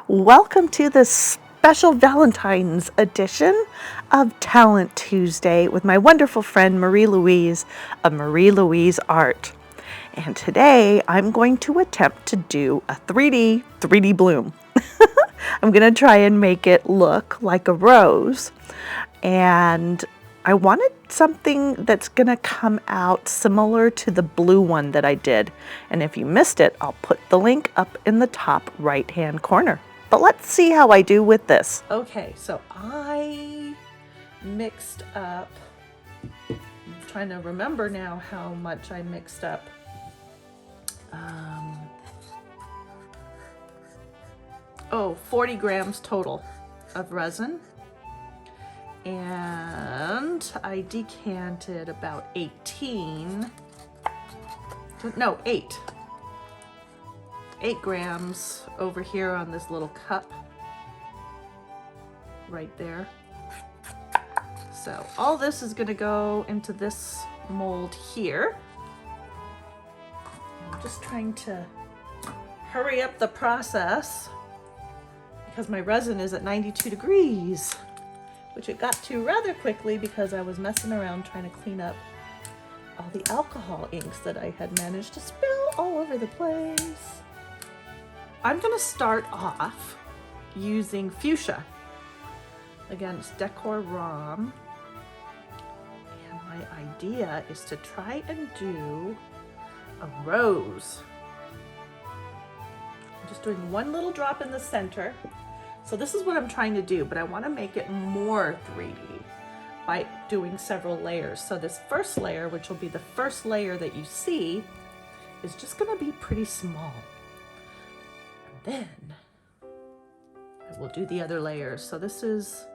Welcome to this special Valentine's edition of Talent Tuesday with my wonderful friend Marie Louise of LouiseArt. And today I'm going to attempt to do a 3D bloom. I'm going to try and make it look like a rose. And I wanted something that's going to come out similar to the blue one that I did. And if you missed it, I'll put the link up in the top right-hand corner. But let's see how I do with this. Okay, so I mixed up, I'm trying to remember now how much I mixed up. 40 grams total of resin. And I decanted about 8 grams over here on this little cup right there. So all this is going to go into this mold here. I'm just trying to hurry up the process because my resin is at 92 degrees, which it got to rather quickly because I was messing around trying to clean up all the alcohol inks that I had managed to spill all over the place. I'm going to start off using Fuchsia. Again, it's Decor ROM. And my idea is to try and do a rose. I'm just doing one little drop in the center. So this is what I'm trying to do, but I want to make it more 3D by doing several layers. So this first layer, which will be the first layer that you see, is just going to be pretty small. And then I will do the other layers. So this is,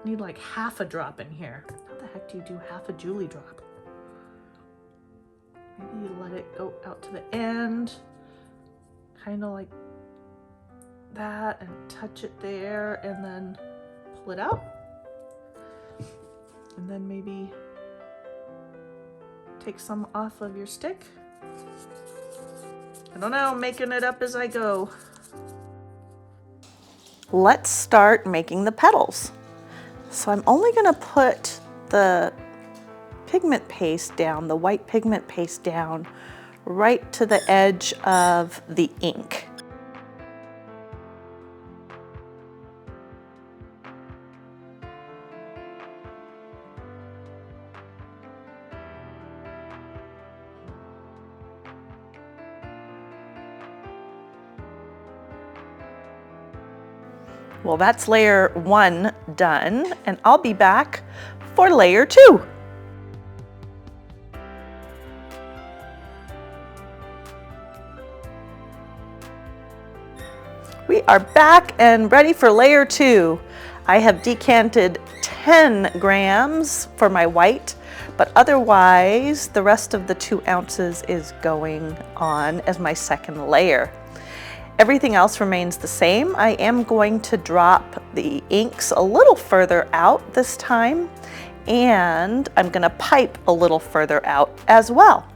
I need like half a drop in here. How the heck do you do half a Julie drop? Maybe you let it go out to the end, kind of like that, and touch it there and then pull it out, and then maybe take some off of your stick. I don't know, I'm making it up as I go. Let's start making the petals. So I'm only going to put the pigment paste down, the white pigment paste down right to the edge of the ink. Well, that's layer 1 done, and I'll be back for layer 2. We are back and ready for layer 2. I have decanted 10 grams for my white, but otherwise the rest of the 2 ounces is going on as my second layer. Everything else remains the same. I am going to drop the inks a little further out this time, and I'm going to pipe a little further out as well.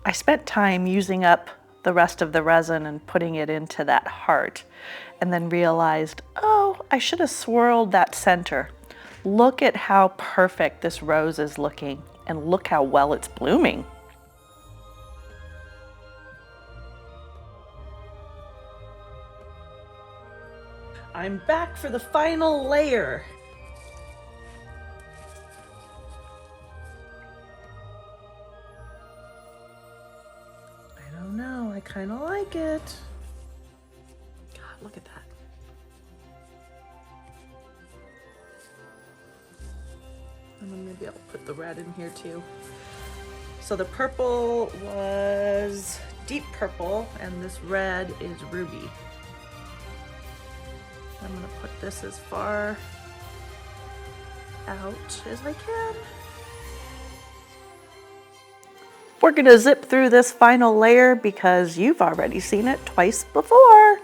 I spent time using up the rest of the resin and putting it into that heart, and then realized, oh, I should have swirled that center. Look at how perfect this rose is looking, and look how well it's blooming. I'm back for the final layer. I don't know, I kind of like it. God, look at that. And then maybe I'll put the red in here too. So the purple was deep purple and this red is ruby. I'm gonna put this as far out as I can. We're gonna zip through this final layer because you've already seen it twice before.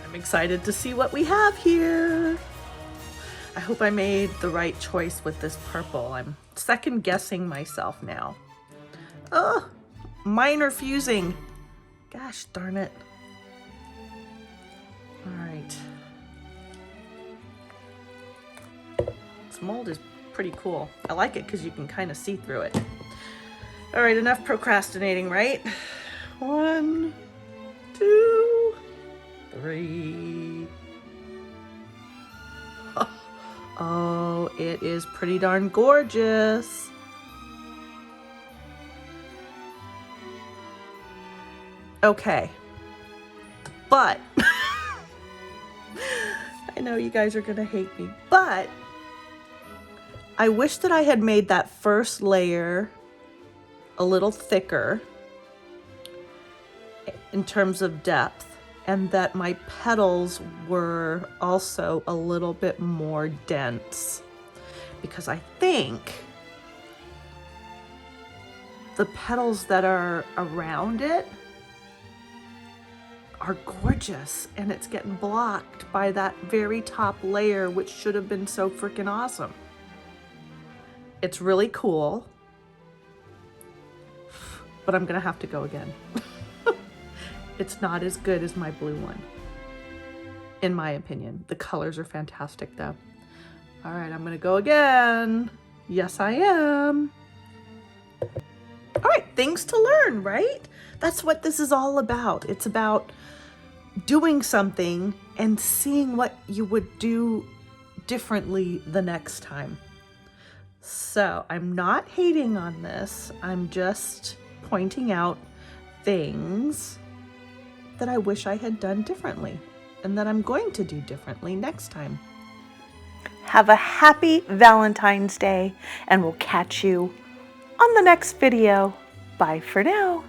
I'm excited to see what we have here. I hope I made the right choice with this purple. I'm second guessing myself now. Oh, mine are fusing. Gosh darn it. All right. This mold is pretty cool. I like it because you can kind of see through it. All right, enough procrastinating, right? 1, 2, 3. Oh, it is pretty darn gorgeous. Okay, but I know you guys are gonna hate me, but I wish that I had made that first layer a little thicker in terms of depth, and that my petals were also a little bit more dense, because I think the petals that are around it are gorgeous, and it's getting blocked by that very top layer, which should have been so freaking awesome. It's really cool, but I'm gonna have to go again. It's not as good as my blue one, in my opinion. The colors are fantastic though. All right, I'm gonna go again. Yes, I am. All right, things to learn, right? That's what this is all about. It's about doing something and seeing what you would do differently the next time. So I'm not hating on this. I'm just pointing out things that I wish I had done differently and that I'm going to do differently next time. Have a happy Valentine's Day, and we'll catch you on the next video. Bye for now.